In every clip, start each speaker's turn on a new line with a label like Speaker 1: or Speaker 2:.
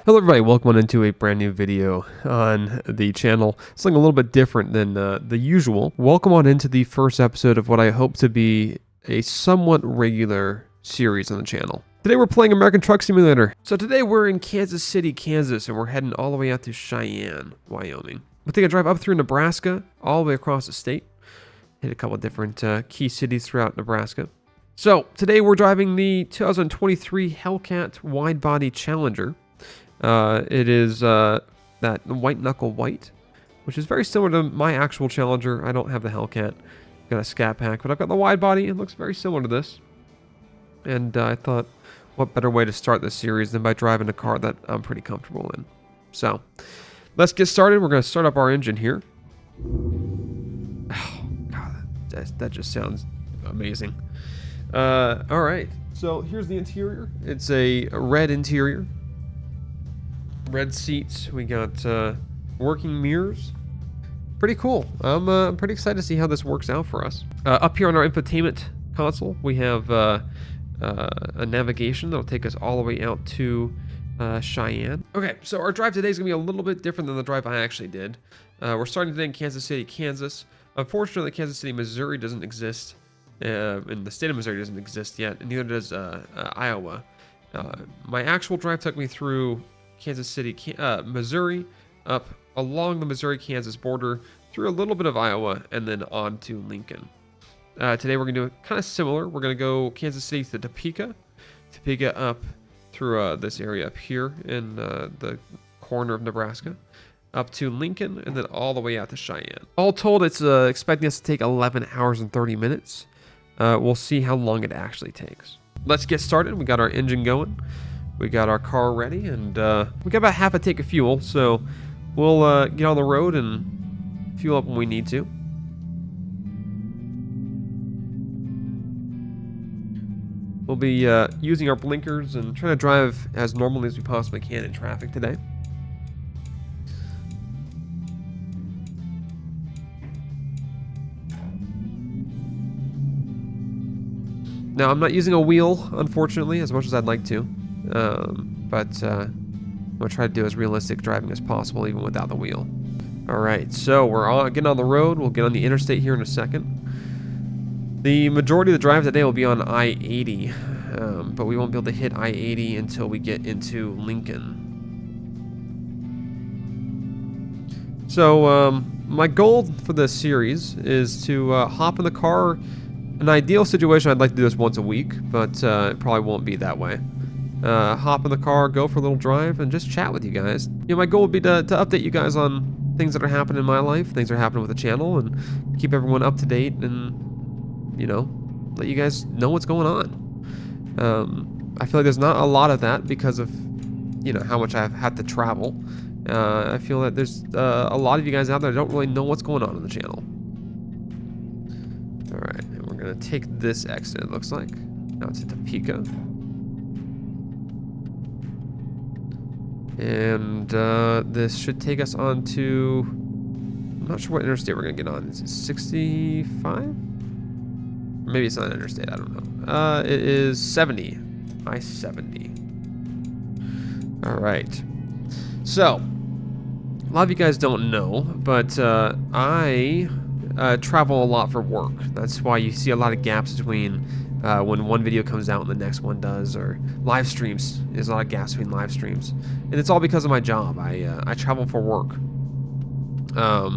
Speaker 1: Hello everybody, welcome on into a brand new video on the channel. Something a little bit different than the usual. Welcome on into the first episode of what I hope to be a somewhat regular series on the channel. Today we're playing American Truck Simulator. So today we're in Kansas City, Kansas, and we're heading all the way out to Cheyenne, Wyoming. We're taking a drive up through Nebraska, all the way across the state. Hit a couple of different key cities throughout Nebraska. So today we're driving the 2023 Hellcat wide-body Challenger. It is that white knuckle white, which is very similar to my actual Challenger. I don't have the Hellcat, got a Scat Pack, but I've got the wide body. It looks very similar to this. And I thought, what better way to start this series than by driving a car that I'm pretty comfortable in. So, let's get started. We're going to start up our engine here. Oh, God, that just sounds amazing. All right, so here's the interior. It's a red interior. Red seats. We got working mirrors. Pretty cool. I'm pretty excited to see how this works out for us. Up here on our infotainment console, we have a navigation that'll take us all the way out to Cheyenne. Okay, so our drive today is going to be a little bit different than the drive I actually did. We're starting today in Kansas City, Kansas. Unfortunately, Kansas City, Missouri doesn't exist. And the state of Missouri doesn't exist yet, and neither does Iowa. My actual drive took me through Kansas City, Missouri, up along the Missouri-Kansas border, through a little bit of Iowa, and then on to Lincoln. Today we're going to do it kind of similar. We're going to go Kansas City to Topeka, Topeka up through this area up here in the corner of Nebraska, up to Lincoln, and then all the way out to Cheyenne. All told, it's expecting us to take 11 hours and 30 minutes. We'll see how long it actually takes. Let's get started. We got our engine going. We got our car ready, and we got about half a tank of fuel, so we'll get on the road and fuel up when we need to. We'll be using our blinkers and trying to drive as normally as we possibly can in traffic today. Now, I'm not using a wheel, unfortunately, as much as I'd like to. But I'm going to try to do as realistic driving as possible, even without the wheel. Alright, so we're getting on the road. We'll get on the interstate here in a second. The majority of the drive today will be on I-80, but we won't be able to hit I-80 until we get into Lincoln. So, my goal for this series is to hop in the car. An ideal situation, I'd like to do this once a week, but it probably won't be that way. Hop in the car, go for a little drive, and just chat with you guys. You know, my goal would be to update you guys on things that are happening in my life, things that are happening with the channel, and keep everyone up to date and, you know, let you guys know what's going on. I feel like there's not a lot of that because of, you know, how much I've had to travel. I feel that there's a lot of you guys out there that don't really know what's going on in the channel. Alright, and we're going to take this exit, it looks like. Now it's at Topeka. And this should take us on to, I'm not sure what interstate we're going to get on. Is it 65? Maybe it's not an interstate, I don't know. It is 70. I-70. Alright. So, a lot of you guys don't know, but I travel a lot for work. That's why you see a lot of gaps between when one video comes out and the next one does, or live streams. There's a lot of gaps between live streams, and it's all because of my job. I travel for work. A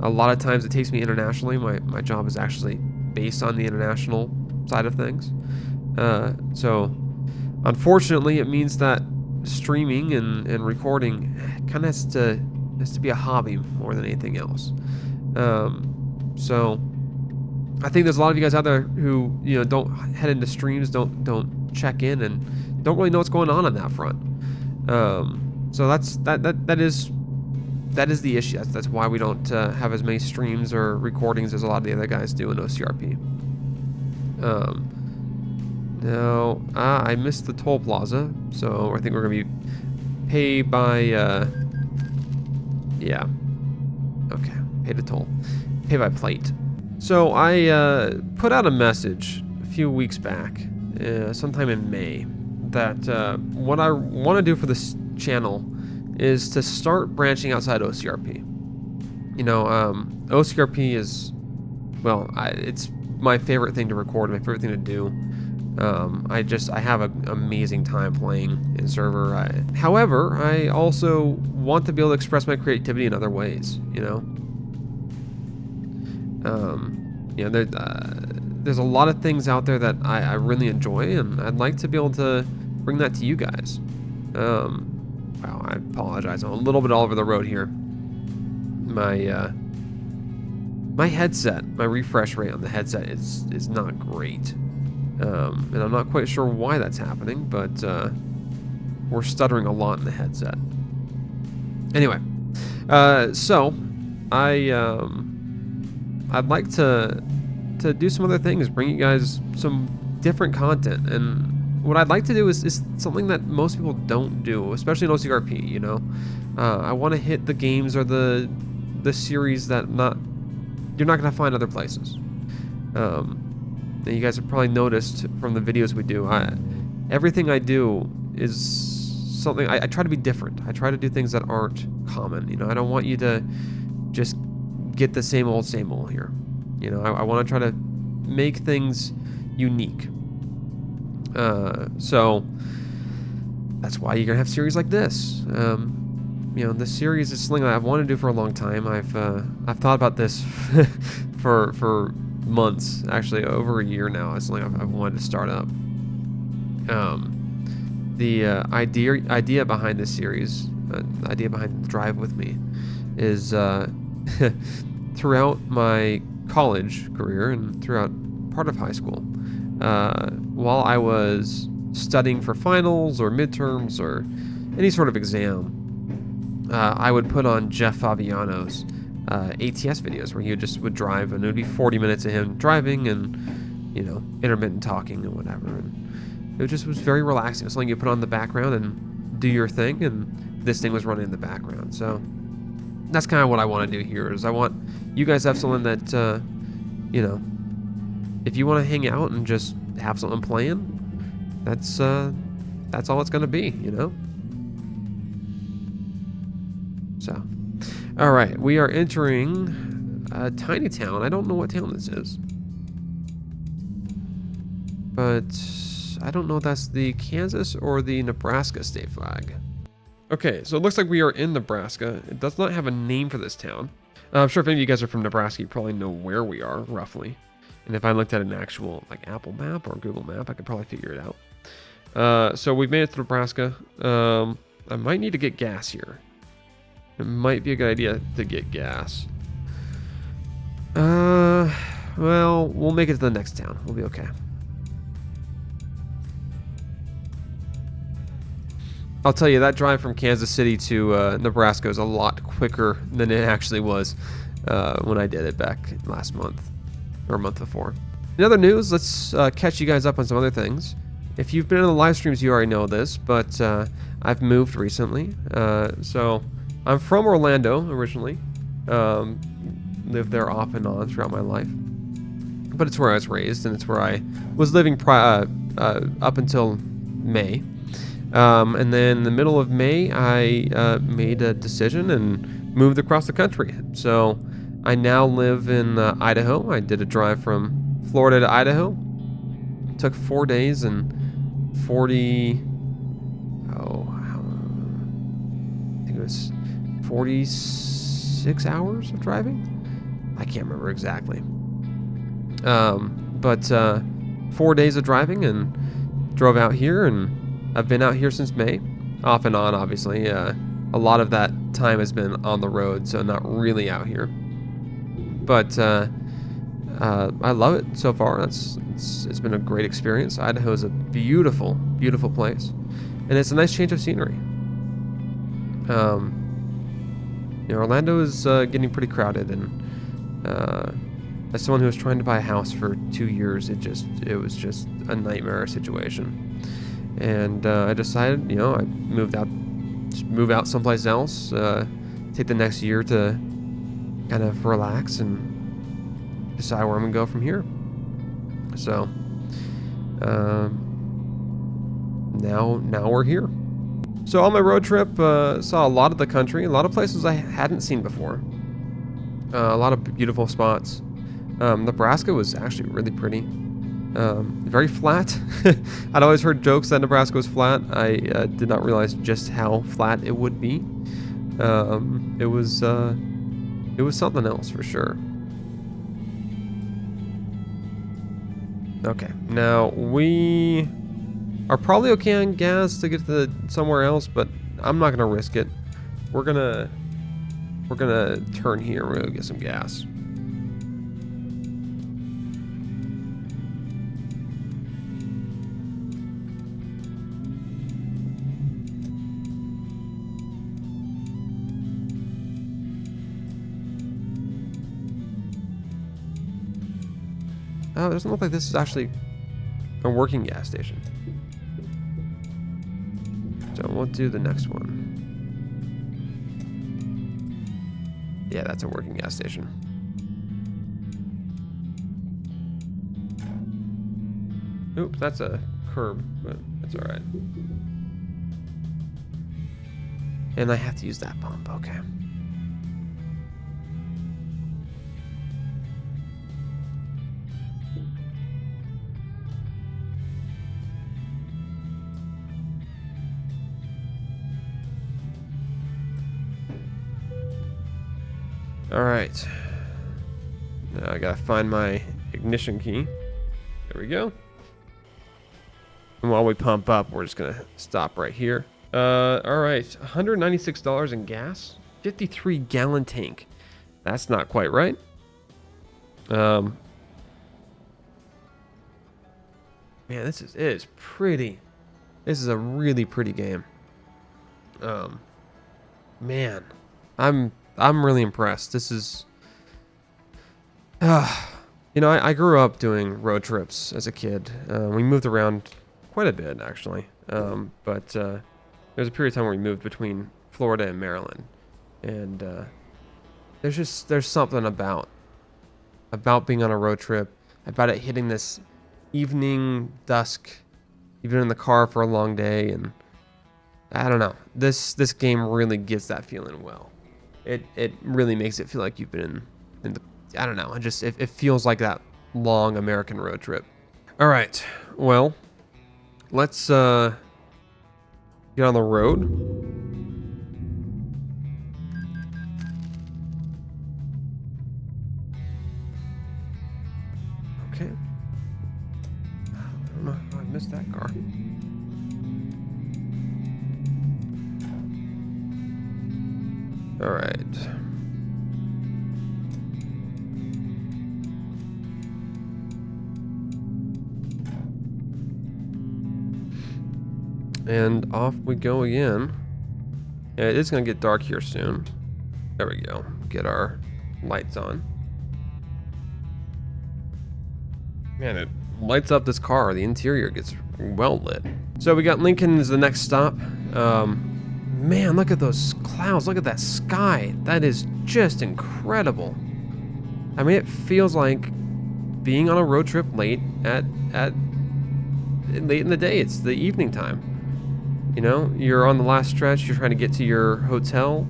Speaker 1: lot of times it takes me internationally. My job is actually based on the international side of things. So unfortunately, it means that streaming and recording kind of has to be a hobby more than anything else. So I think there's a lot of you guys out there who, you know, don't head into streams, don't check in, and don't really know what's going on that front. So that is the issue. That's why we don't have as many streams or recordings as a lot of the other guys do in OCRP. Now I missed the toll plaza, so I think we're gonna be pay by yeah. Okay, pay the toll. Pay by plate. So I put out a message a few weeks back, sometime in May, that what I want to do for this channel is to start branching outside OCRP. You know, OCRP is, well, it's my favorite thing to record, my favorite thing to do. I have an amazing time playing in server. However, I also want to be able to express my creativity in other ways, you know. There's a lot of things out there that I really enjoy, and I'd like to be able to bring that to you guys. Wow, I apologize. I'm a little bit all over the road here. My headset, my refresh rate on the headset is not great. And I'm not quite sure why that's happening, but we're stuttering a lot in the headset. Anyway, so I'd like to do some other things, bring you guys some different content, and what I'd like to do is something that most people don't do, especially in OCRP. You know, I want to hit the games or the series that you're not gonna find other places. You guys have probably noticed from the videos we do, everything I do is something, I try to be different. I try to do things that aren't common. You know, I don't want you to just get the same old here. You know, I want to try to make things unique. So that's why you're gonna have series like this. You know, this series is something that I've wanted to do for a long time. I've thought about this for months, actually over a year now. It's something I've wanted to start up. The idea behind this series, idea behind Drive With Me, is throughout my college career and throughout part of high school, while I was studying for finals or midterms or any sort of exam, I would put on Jeff Fabiano's ATS videos where he would drive, and it would be 40 minutes of him driving and, you know, intermittent talking and whatever. And it just was very relaxing. It's something you put on in the background and do your thing, and this thing was running in the background. So that's kind of what I want to do here. Is I want you guys to have something that, you know, if you want to hang out and just have something playing, that's all it's going to be, you know. So, all right, we are entering a tiny town. I don't know what town this is, but I don't know if that's the Kansas or the Nebraska state flag. Okay, so it looks like we are in Nebraska. It does not have a name for this town. I'm sure if any of you guys are from Nebraska, you probably know where we are, roughly. And if I looked at an actual, like, Apple map or Google map, I could probably figure it out. So we've made it to Nebraska. I might need to get gas here. It might be a good idea to get gas. Well, we'll make it to the next town. We'll be okay. I'll tell you, that drive from Kansas City to Nebraska is a lot quicker than it actually was when I did it back last month, or a month before. In other news, let's catch you guys up on some other things. If you've been in the live streams, you already know this, but I've moved recently. So I'm from Orlando originally. Lived there off and on throughout my life. But it's where I was raised, and it's where I was living up until May. And then in the middle of May, I made a decision and moved across the country. So I now live in Idaho. I did a drive from Florida to Idaho. It took 4 days and 46 hours of driving. I can't remember exactly. But 4 days of driving, and drove out here, and I've been out here since May, off and on, obviously. A lot of that time has been on the road, so not really out here. But I love it so far. It's been a great experience. Idaho is a beautiful, beautiful place, and it's a nice change of scenery. Orlando is getting pretty crowded, and as someone who was trying to buy a house for 2 years, it was just a nightmare situation. And I decided, I move out someplace else, take the next year to kind of relax and decide where I'm gonna go from here. So now we're here. So on my road trip, saw a lot of the country, a lot of places I hadn't seen before. A lot of beautiful spots. Nebraska was actually really pretty. Very flat. I'd always heard jokes that Nebraska was flat. I did not realize just how flat it would be. It was something else for sure. Okay, now we are probably okay on gas to get to somewhere else, but I'm not gonna risk it. We're gonna turn here. We're gonna get some gas. Oh, it doesn't look like this is actually a working gas station. So we'll do the next one. Yeah, that's a working gas station. Oops, that's a curb, but that's all right. And I have to use that pump, okay. All right. Now I gotta find my ignition key. There we go. And while we pump up, we're just gonna stop right here. All right, $196 in gas, 53-gallon tank. That's not quite right. Man, it is pretty. This is a really pretty game. Man, I'm really impressed. This is, you know, I grew up doing road trips as a kid. We moved around quite a bit, actually. But there was a period of time where we moved between Florida and Maryland, and there's something about being on a road trip, about it hitting this evening dusk, even in the car for a long day, and I don't know. This game really gets that feeling well. It really makes it feel like you've been in the, I don't know, it feels like that long American road trip. All right, well, let's get on the road. Okay. I don't know how I missed that car. All right. And off we go again. Yeah, it is going to get dark here soon. There we go. Get our lights on. Man, it lights up this car. The interior gets well lit. So we got Lincoln as the next stop. Man, look at those clouds. Look at that sky. That is just incredible. I mean, it feels like being on a road trip late in the day. It's the evening time. You know, you're on the last stretch. You're trying to get to your hotel,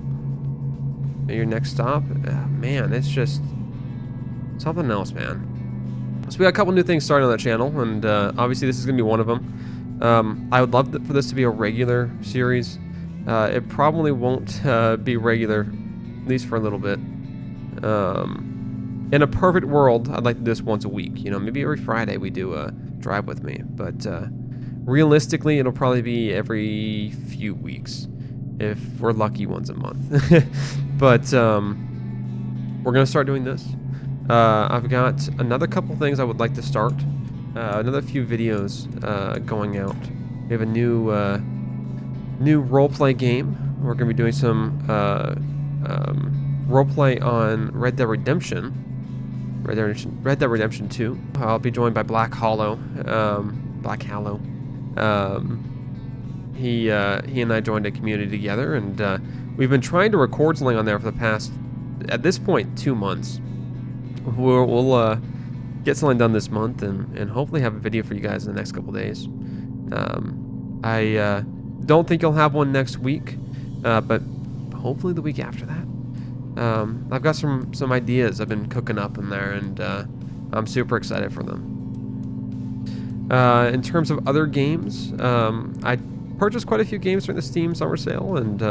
Speaker 1: your next stop. Man, it's just something else, man. So we got a couple new things starting on that channel, and obviously this is gonna be one of them. I would love for this to be a regular series. It probably won't be regular, at least for a little bit. In a perfect world, I'd like to do this once a week. You know, maybe every Friday we do a drive with me. But realistically, it'll probably be every few weeks, if we're lucky, once a month. But we're gonna start doing this. I've got another couple things I would like to start. Another few videos going out. We have a new roleplay game. We're gonna be doing some roleplay on Red Dead Redemption 2. I'll be joined by Black Hollow. He and I joined a community together, and we've been trying to record something on there for the past, at this point, 2 months. We'll get something done this month, and hopefully have a video for you guys in the next couple days. don't think you'll have one next week, but hopefully the week after that. I've got some ideas I've been cooking up in there, and I'm super excited for them. In terms of other games, I purchased quite a few games during the Steam summer sale, and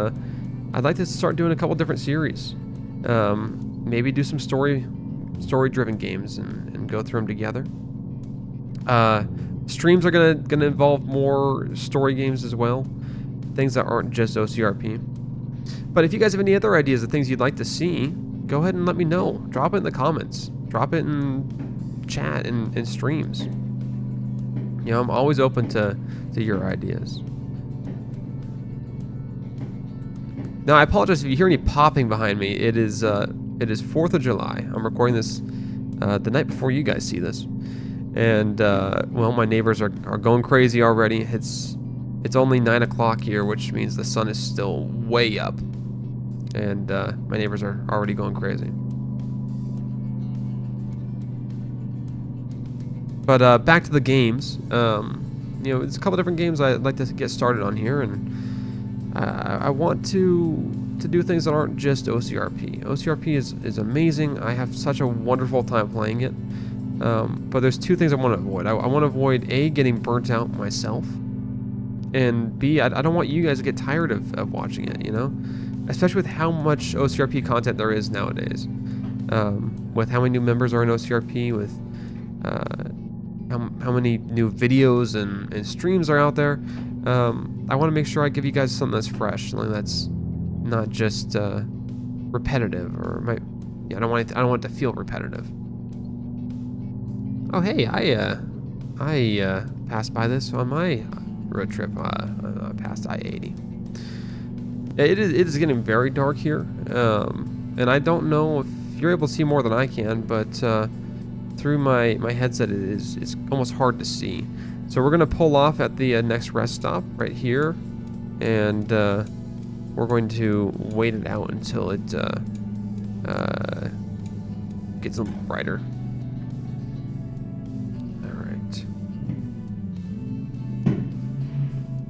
Speaker 1: I'd like to start doing a couple different series. Maybe do some story-driven games and go through them together. Streams are gonna involve more story games as well, things that aren't just OCRP. But if you guys have any other ideas of things you'd like to see, go ahead and let me know. Drop it in the comments. Drop it in chat and streams. You know, I'm always open to your ideas. Now, I apologize if you hear any popping behind me. It is 4th of July. I'm recording this the night before you guys see this. And, well, my neighbors are going crazy already. It's only 9 o'clock here, which means the sun is still way up. And my neighbors are already going crazy. But back to the games. You know, there's a couple different games I'd like to get started on here, and I want to do things that aren't just OCRP. OCRP is amazing. I have such a wonderful time playing it. But there's two things I want to avoid. I want to avoid A, getting burnt out myself, and B, I don't want you guys to get tired of watching it, you know? Especially with how much OCRP content there is nowadays. With how many new members are in OCRP, with how many new videos and streams are out there. I want to make sure I give you guys something that's fresh, something that's not just repetitive, or I don't want it to feel repetitive. Oh hey, I passed by this on my road trip past I-80. It is getting very dark here, and I don't know if you're able to see more than I can, but through my headset it's almost hard to see. So we're gonna pull off at the next rest stop right here, and we're going to wait it out until it gets a little brighter.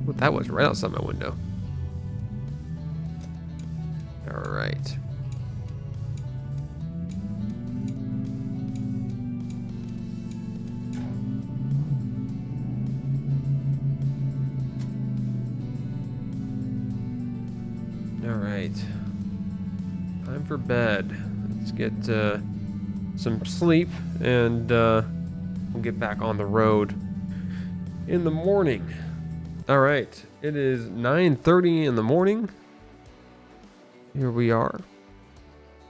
Speaker 1: What that was right outside my window. All right. All right. Time for bed. Let's get some sleep, and we'll get back on the road in the morning. All right, it is 9:30 in the morning. Here we are.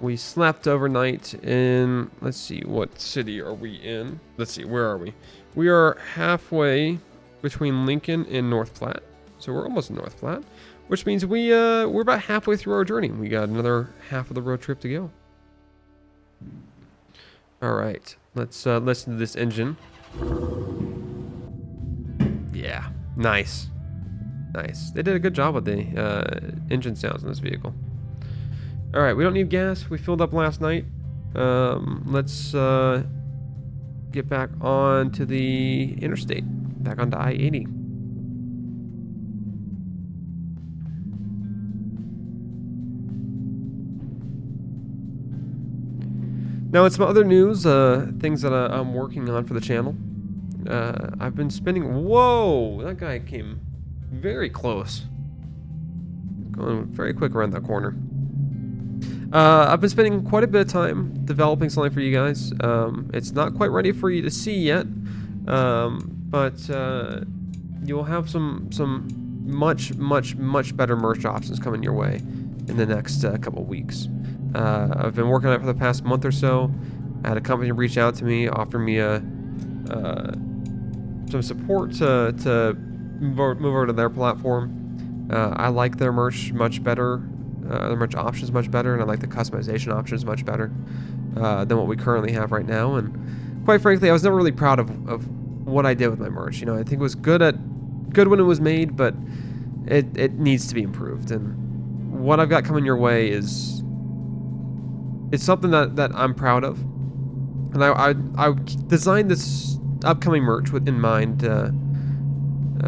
Speaker 1: We slept overnight in, let's see, what city are we in? Let's see, where are we? We are halfway between Lincoln and North Platte. So we're almost in North Platte, which means we're about halfway through our journey. We got another half of the road trip to go. All right, let's listen to this engine. Yeah. Nice. They did a good job with the engine sounds in this vehicle. All right, we don't need gas. We filled up last night. Let's get back on to the interstate, back onto I-80. Now, in some other news, things that I'm working on for the channel. I've been spending... Whoa! That guy came very close. Going very quick around that corner. I've been spending quite a bit of time developing something for you guys. It's not quite ready for you to see yet, but you'll have some much better merch options coming your way in the next couple weeks. I've been working on it for the past month or so. I had a company reach out to me, offer me some support to move over to their platform. I like their merch much better, their merch options much better, and I like the customization options much better than what we currently have right now. And quite frankly, I was never really proud of what I did with my merch. You know, I think it was good when it was made, but it needs to be improved. And what I've got coming your way is something that I'm proud of. And I designed this upcoming merch with in mind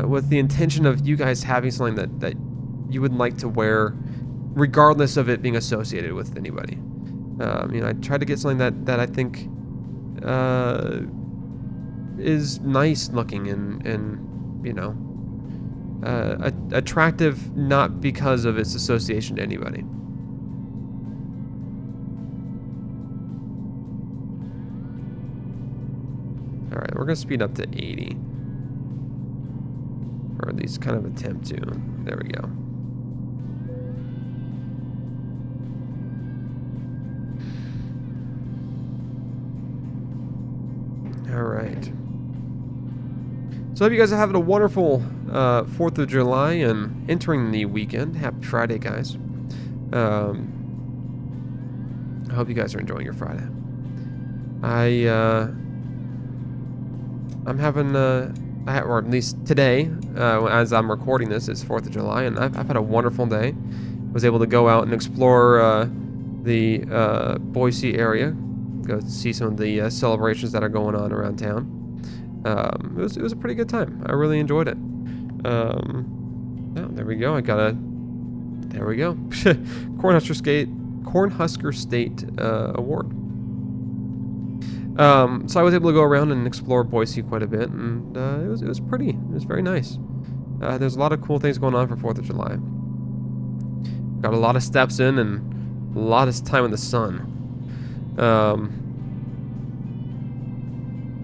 Speaker 1: with the intention of you guys having something that you would like to wear, regardless of it being associated with anybody. You know, I tried to get something that I think is nice looking and you know, attractive, not because of its association to anybody. All right, we're gonna speed up to 80, or at least kind of attempt to. There we go. All right. So I hope you guys are having a wonderful 4th of July and entering the weekend. Happy Friday, guys. I hope you guys are enjoying your Friday. I'm having, or at least today, as I'm recording this, it's 4th of July, and I've had a wonderful day. Was able to go out and explore the Boise area, go see some of the celebrations that are going on around town. It was a pretty good time. I really enjoyed it. Oh, there we go. There we go. Cornhusker State Award. So I was able to go around and explore Boise quite a bit, and it was pretty. It was very nice. There's a lot of cool things going on for 4th of July. Got a lot of steps in and a lot of time in the sun.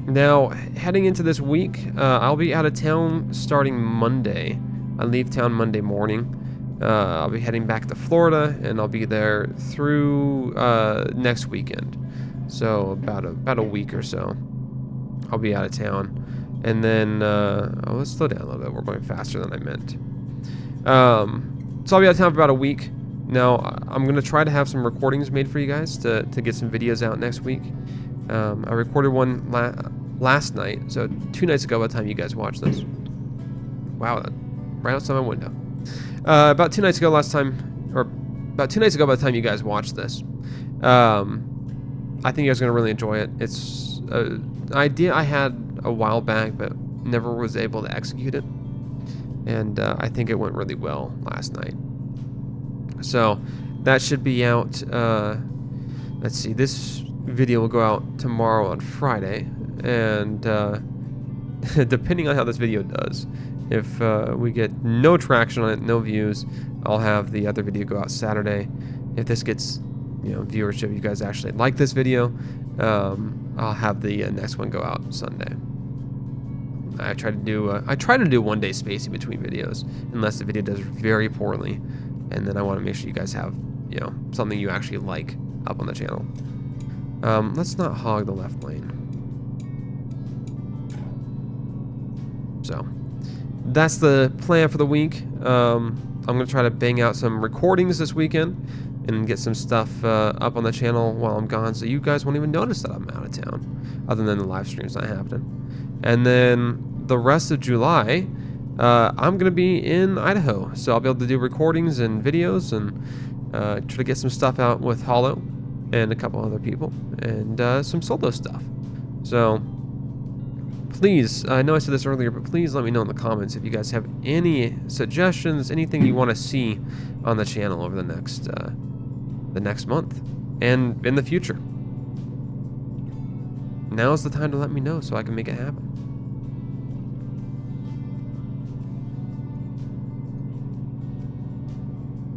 Speaker 1: Now, heading into this week, I'll be out of town starting Monday. I leave town Monday morning. I'll be heading back to Florida, and I'll be there through next weekend. So about a week or so, I'll be out of town. And then, let's slow down a little bit. We're going faster than I meant. So I'll be out of town for about a week. Now, I'm going to try to have some recordings made for you guys to get some videos out next week. I recorded one last night, so 2 nights ago by the time you guys watch this. Wow, right outside my window. About 2 nights ago by the time you guys watch this. I think you guys are going to really enjoy it. It's an idea I had a while back, but never was able to execute it. And I think it went really well last night. So that should be out. Let's see, this video will go out tomorrow on Friday. And depending on how this video does, if we get no traction on it, no views, I'll have the other video go out Saturday. If this gets viewership, you guys actually like this video, I'll have the next one go out Sunday. I try to do 1 day spacing between videos, unless the video does very poorly, and then I want to make sure you guys have something you actually like up on the channel. Let's not hog the left lane. So that's the plan for the week. I'm gonna try to bang out some recordings this weekend and get some stuff up on the channel while I'm gone, so you guys won't even notice that I'm out of town, other than the live streams not happening. And then the rest of July, I'm gonna be in Idaho, so I'll be able to do recordings and videos and try to get some stuff out with Hollow and a couple other people, and some solo stuff. So please, I know I said this earlier, but please let me know in the comments if you guys have any suggestions, anything you want to see on the channel over the next month and in the future. Now's the time to let me know so I can make it happen.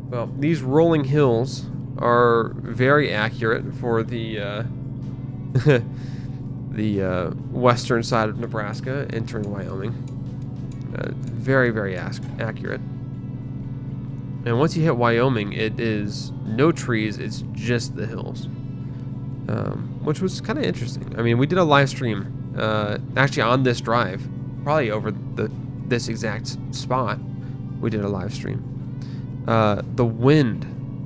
Speaker 1: Well, these rolling hills are very accurate for the the western side of Nebraska entering Wyoming. Very, very accurate. And once you hit Wyoming, it is no trees, it's just the hills. Which was kind of interesting. I mean, we did a live stream actually on this drive, probably over this exact spot. We did a live stream. The wind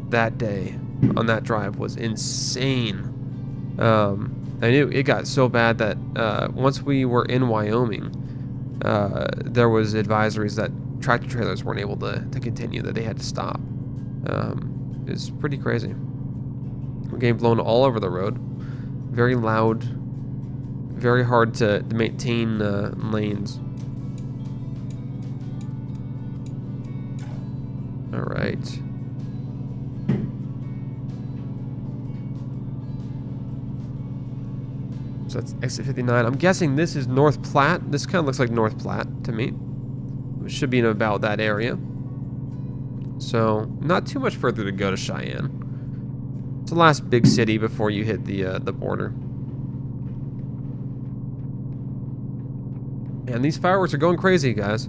Speaker 1: that day on that drive was insane. I knew it got so bad that once we were in Wyoming, there was advisories that tractor trailers weren't able to continue, that they had to stop. It's pretty crazy. We're getting blown all over the road. Very loud, very hard to maintain lanes. right. So that's exit 59. I'm guessing this is North Platte. This kind of looks like North Platte to me. It should be in about that area. So not too much further to go to Cheyenne. It's the last big city before you hit the border. And these fireworks are going crazy, guys.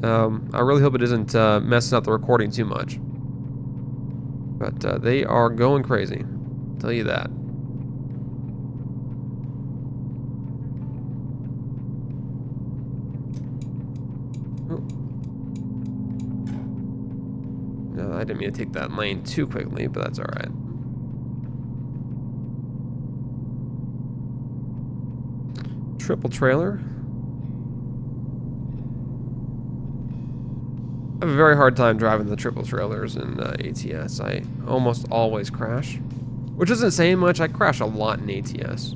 Speaker 1: I really hope it isn't messing up the recording too much. But they are going crazy. I'll tell you that. Oh. No, I didn't mean to take that lane too quickly, but that's alright. Triple trailer. I have a very hard time driving the triple trailers in ATS. I almost always crash, which isn't saying much. I crash a lot in ATS.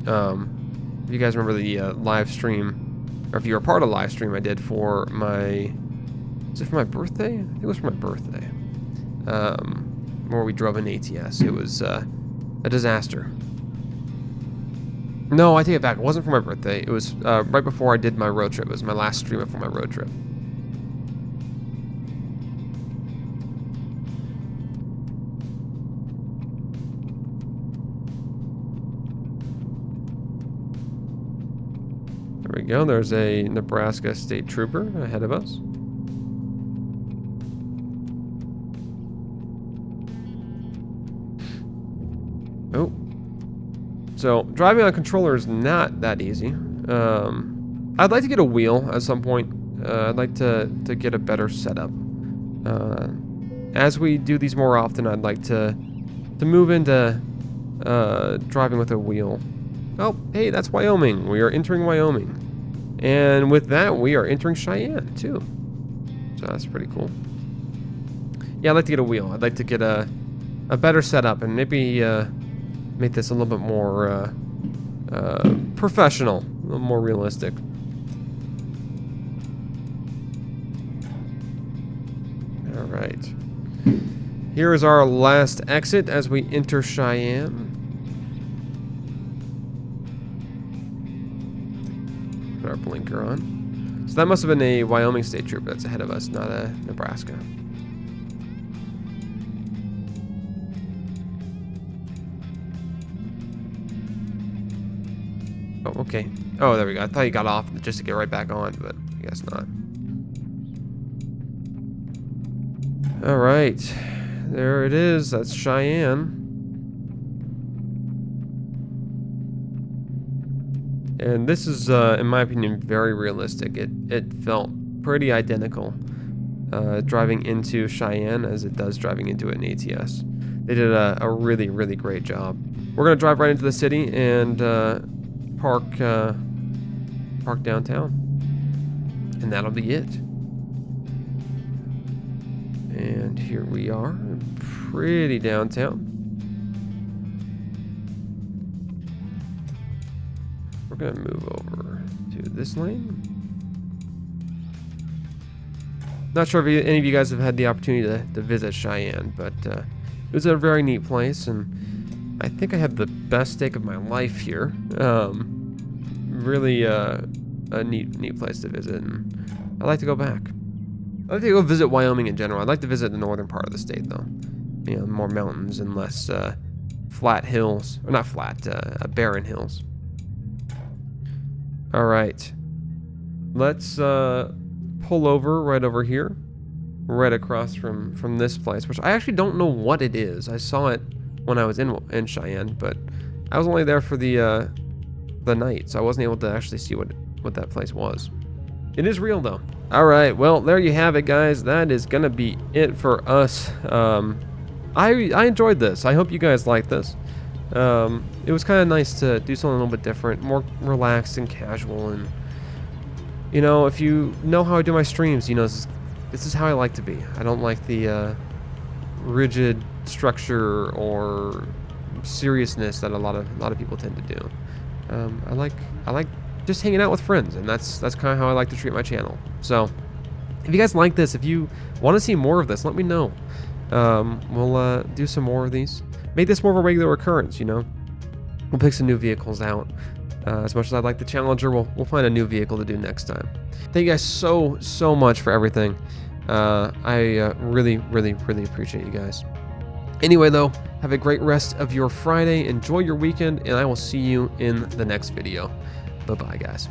Speaker 1: If you guys remember the live stream, or if you were part of the live stream I did for my, was it for my birthday? I think it was for my birthday. Where we drove in ATS. It was a disaster. No, I take it back. It wasn't for my birthday. It was right before I did my road trip. It was my last stream for my road trip. There we go. There's a Nebraska state trooper ahead of us. Oh. So, driving on a controller is not that easy. I'd like to get a wheel at some point. I'd like to get a better setup. As we do these more often, I'd like to move into driving with a wheel. Oh, hey, that's Wyoming. We are entering Wyoming. And with that, we are entering Cheyenne, too. So that's pretty cool. Yeah, I'd like to get a wheel. I'd like to get a better setup and maybe make this a little bit more professional, a little more realistic. All right. Here is our last exit as we enter Cheyenne. Put our blinker on. So that must have been a Wyoming state trooper that's ahead of us, not a Nebraska. Oh, okay. Oh, there we go. I thought you got off just to get right back on, but I guess not. All right. There it is. That's Cheyenne. And this is, in my opinion, very realistic. It felt pretty identical driving into Cheyenne as it does driving into it in ATS. They did a really, really great job. We're going to drive right into the city and park downtown. And that'll be it. And here we are, pretty downtown. We're gonna move over to this lane. Not sure if any of you guys have had the opportunity to visit Cheyenne, but it was a very neat place, and I think I had the best steak of my life here. Really a neat place to visit, and I'd like to go back. I'd like to go visit Wyoming in general. I'd like to visit the northern part of the state, though. You know, more mountains and less flat hills. Or not flat, barren hills. All right. Let's pull over right over here. Right across from this place, which I actually don't know what it is. I saw it when I was in Cheyenne, but I was only there for the night, so I wasn't able to actually see what that place was. It is real, though. All right, well, there you have it, guys. That is gonna be it for us. I enjoyed this. I hope you guys liked this. It was kind of nice to do something a little bit different, more relaxed and casual. And you know, if you know how I do my streams, you know this is how I like to be. I don't like the rigid structure or seriousness that a lot of people tend to do. I like just hanging out with friends, and that's kind of how I like to treat my channel. So If you guys like this, if you want to see more of this, let me know. We'll do some more of these. Make this more of a regular occurrence, you know. We'll pick some new vehicles out. As much as I'd like the Challenger, we'll find a new vehicle to do next time. Thank you guys so much for everything. I really appreciate you guys. Anyway, though, have a great rest of your Friday. Enjoy your weekend, and I will see you in the next video. Bye-bye, guys.